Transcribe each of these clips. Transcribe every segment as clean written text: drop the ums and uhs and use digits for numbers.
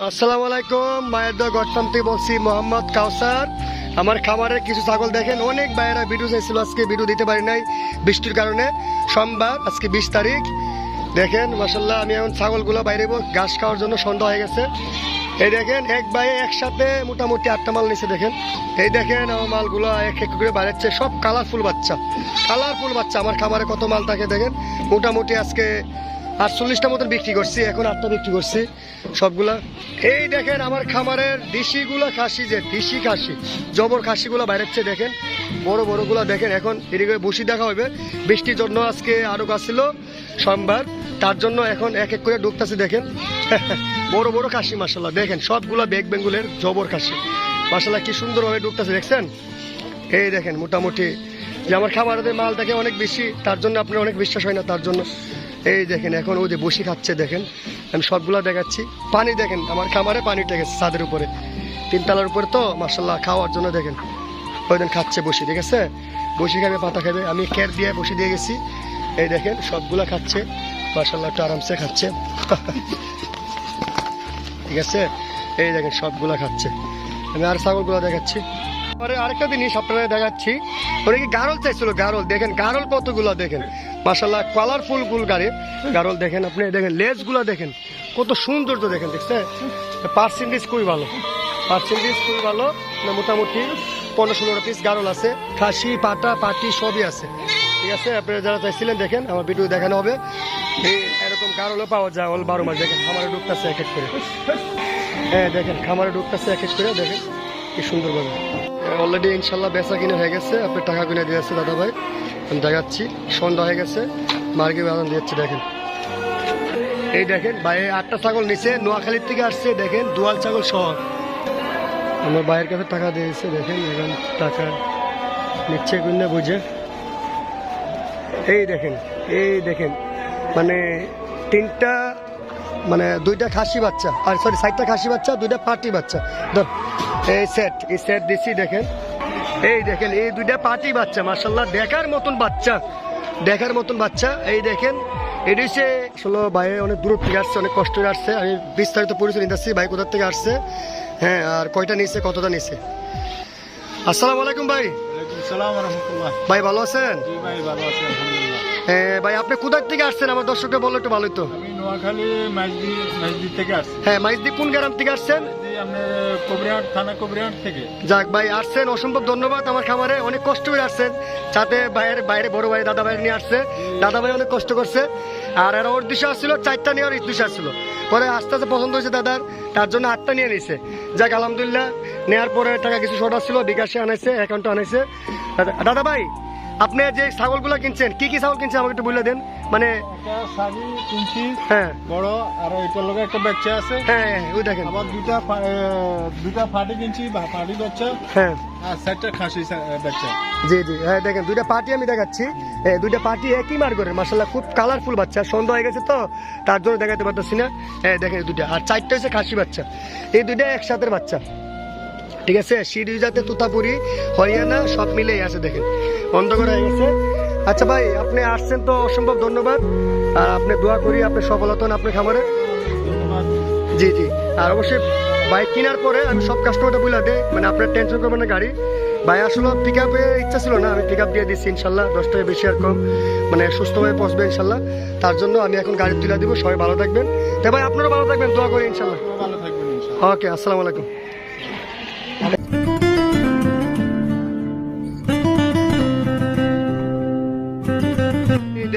আসসালামু আলাইকুম। মায়ের দোয়া গঠফার্ম থেকে বলছি মোহাম্মদ কাউসার। আমার খামারের কিছু ছাগল দেখেন, অনেক ভাইয়েরা ভিডিও চাইছিল, আজকে ভিডিও দিতে পারি নাই বৃষ্টির কারণে। সোমবার, আজকে 20 তারিখ। দেখেন মাশাল্লাহ, আমি এখন ছাগলগুলো বাইরে ঘাস খাওয়ার জন্য সন্ধ্যা হয়ে গেছে। এই দেখেন এক ভাই একসাথে মোটামুটি 8টা মাল নিচ্ছে। দেখেন এই দেখেন আমার মালগুলো এক এক করে বাড়াচ্ছে, সব কালারফুল বাচ্চা। আমার খামারে কত মাল থাকে দেখেন। মোটামুটি আজকে 48টা মতন বিক্রি করছি, এখন 8টা বিক্রি করছি সবগুলা। এই দেখেন আমার খামারের দেশিগুলা খাসি, যে দেশি খাসি জবর খাসিগুলো বাইরেছে দেখেন, বড় বড়গুলো দেখেন। এখন এদিকে বসি দেখা হবে, বৃষ্টির জন্য আজকে আরো গাছ ছিল সোমবার, তার জন্য এখন এক এক করে ঢুকতেছে দেখেন। বড় বড় খাসি মাশাল্লাহ, দেখেন সবগুলা বেঙ্গুলের জবর খাসি মাশাল্লাহ, কি সুন্দরভাবে ঢুকতেছে দেখছেন। এই দেখেন মোটামুটি যে আমার খামারের মাল থাকে অনেক বেশি, তার জন্য আপনার অনেক বিশ্বাস হয় না, তার জন্য। এই দেখেন এখন ওই যে বসি খাচ্ছে দেখেন, আমি সবগুলা দেখাচ্ছি। পানি দেখেন আমার খামারে পানি টেকেছে ছাদের উপরে, 3 তলার উপরে তো মাশাল্লাহ, খাওয়ার জন্য দেখেন ওই দিন খাচ্ছে বসি, ঠিক আছে। বসি খাবে, পাতা খাবে, আমি ক্যার দিয়ে বসি দিয়ে গেছি। এই দেখেন সবগুলা খাচ্ছে মাশাল্লাহ, একটু আরামসে খাচ্ছে। ঠিক আছে, এই দেখেন সবগুলা খাচ্ছে। আমি আর ছাগলগুলো দেখাচ্ছি। আরেকটা জিনিস আপনারা দেখাচ্ছি, ওরা কি গারল চাইছিল, গারল দেখেন, গারল কতগুলো দেখেন মাশাল্লাহ, কালারফুল গারল দেখেন। আপনি দেখেন লেজগুলো দেখেন কত সৌন্দর্য দেখেন, দেখছেন। পার্সেন্টেজ খুবই ভালো, মোটামুটি 15-16 পিস গারল আছে, খাসি পাটা পাটি সবই আছে, ঠিক আছে। আপনারা যারা চাইছিলেন দেখেন, আমার ভিডিও দেখানো হবে। এই এরকম গারলও পাওয়া যায় অল 12 মাস। দেখেন খামারে ঢুকতেছে এক এক করে, হ্যাঁ দেখেন খামারে ঢুকতেছে এক এক করে, দেখেন কি সুন্দরভাবে। অলরেডি ইনশাল্লাহ বেচা কিনে হয়ে গেছে, আপনি টাকা কিনে দিয়েছে দাদা ভাই, আমি দেখাচ্ছি। সন্ধ্যা হয়ে গেছে, মার্কে বাজান দিয়েছে দেখেন। এই দেখেন ভাই 8টা ছাগল নিচে, নোয়াখালীর থেকে আসছে দেখেন, দুয়াল ছাগল সহ। আমার ভাইয়ের কাছে টাকা দিয়েছে দেখেন, এখন টাকা নিচ্ছে কিনা বুঝে। এই দেখেন মানে 3টা মানে 2টা খাসি বাচ্চা, আর সরি 4টা খাসি বাচ্চা, 2টা পাটি বাচ্চা। এই সেট দিচ্ছি দেখেন। এই দেখেন এই 2টা পাটি বাচ্চা মাশাল্লাহ, দেখার মতন বাচ্চা। এই দেখেন এটি হচ্ছে আসলে ভাই অনেক দূর থেকে আসছে, অনেক কষ্ট করে আসছে। আমি বিস্তারিত পরিচয় নিতেছি ভাই কোথা থেকে আসছে, হ্যাঁ, আর কয়টা নিচ্ছে, কতটা নিচ্ছে। আসসালামু আলাইকুম ভাই। ভাই ভালো আছেন? হ্যাঁ ভাই, আপনি কোথা থেকে আসছেন আমার দর্শককে বলো একটু, ভালোই তো। আমি নোয়াখালী মাইজদি থেকে আসছি। হ্যাঁ, মাইজদি কোন গ্রাম থেকে আসছেন? থানা কবিরহাট থেকে। যাক ভাই, আসছেন অসম্ভব ধন্যবাদ। আমার খামারে অনেক কষ্ট করে আসছেন, সাথে ভাইয়ের বাইরে বড় ভাই দাদা ভাই নিয়ে আসছে। দাদা ভাই অনেক কষ্ট করছে, আর এরা ওর দিশা আসছিল 4টা নেওয়ার দিশা আসছিল, পরে আস্তে আস্তে পছন্দ হয়েছে দাদার, তার জন্য 8টা নিয়ে নিছে। যাক আলহামদুলিল্লাহ, নেওয়ার পরে টাকা কিছু শর্ট আসছিল, বিকাশে আনাইছে, অ্যাকাউন্টে আনাইছে। দাদা ভাই, আপনি যে ছাগলগুলো কিনছেন, কি কি ছাগল কিনছেন আমাকে একটু বলে দেন। মানে কিনছি, হ্যাঁ বড়, আর এটার লগে একটা বাচ্চা আছে। হ্যাঁ ওই দেখেন, আবার দুটা ফাটি কিনছি, ফাটি বাচ্চা, হ্যাঁ, আর 4টা খাসি বাচ্চা। জি হ্যাঁ দেখেন 2টা পার্টি আমি দেখাচ্ছি। 2টা পার্টি একই মার করে মাশাল্লাহ, খুব কালারফুল বাচ্চা। সন্ধ্যা হয়ে গেছে তো, তার জন্য দেখাতে পারতেছি না। হ্যাঁ দেখেন 2টা, আর 4টা হচ্ছে খাসি বাচ্চা। এই 2টা একসাথে বাচ্চা, ঠিক আছে। সিরিজাতে তুতাপুরি হরিয়ানা সব মিলেই আছে দেখেন, বন্ধ করা হয়ে গেছে। আচ্ছা ভাই, আপনি আসছেন তো অসম্ভব ধন্যবাদ, আর আপনি দোয়া করি আপনি সফলতা হন আপনার খামারে। জি আর অবশ্যই বাইক কেনার পরে আমি সব কাস্টমারটা বলে দেয়, মানে আপনার টেনশন করবেন না। গাড়ি ভাই আসলে পিক আপে ইচ্ছা ছিল না, আমি পিক আপ দিয়ে দিচ্ছি ইনশাল্লাহ, 10 টাকা বেশি আর কম, মানে সুস্থভাবে পৌঁছবে ইনশাল্লাহ। তার জন্য আমি এখন গাড়ি তুলে দিব। সবাই ভালো থাকবেন, তাই ভাই আপনারাও ভালো থাকবেন, দোয়া করি ইনশাল্লাহ। ভালো থাকবেন ইনশাআল্লাহ। ওকে, আসসালামু আলাইকুম।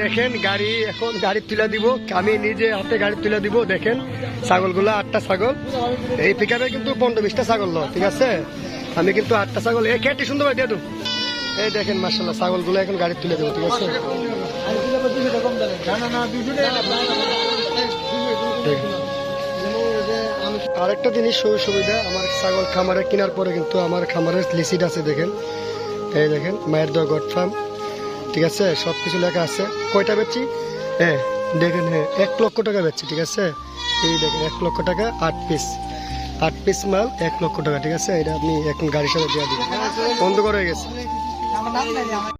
দেখেন এখন গাড়ি তুলে দিব, আমি নিজে হাতে গাড়ি তুলে দিব। দেখেন ছাগলগুলা 8টা ছাগল, এই পিক আপে কিন্তু 15-20টা ছাগল, ঠিক আছে। আমি কিন্তু 8টা ছাগল এই খেটি সুন্দর দিয়ে দেবো। এই দেখেন মাশাল্লাহ, ছাগলগুলো এখন গাড়ি তুলে দেবো, ঠিক আছে। আরেকটা জিনিস সুবিধা, আমার ছাগল খামারে কেনার পরে কিন্তু আমার খামারের লিসিট আছে দেখেন। এই দেখেন মায়ের দোয়া গঠফার্ম, ঠিক আছে, সবকিছু লেখা আছে। কয়টা বেচছি, হ্যাঁ দেখেন, হ্যাঁ 1 লক্ষ টাকা বেচছি, ঠিক আছে। এই দেখেন 1 লক্ষ টাকা, 8 পিস মাল 1 লক্ষ টাকা, ঠিক আছে। এটা আপনি এখন গাড়ির সাথে দিয়ে দিন, বন্ধ করে গেছে।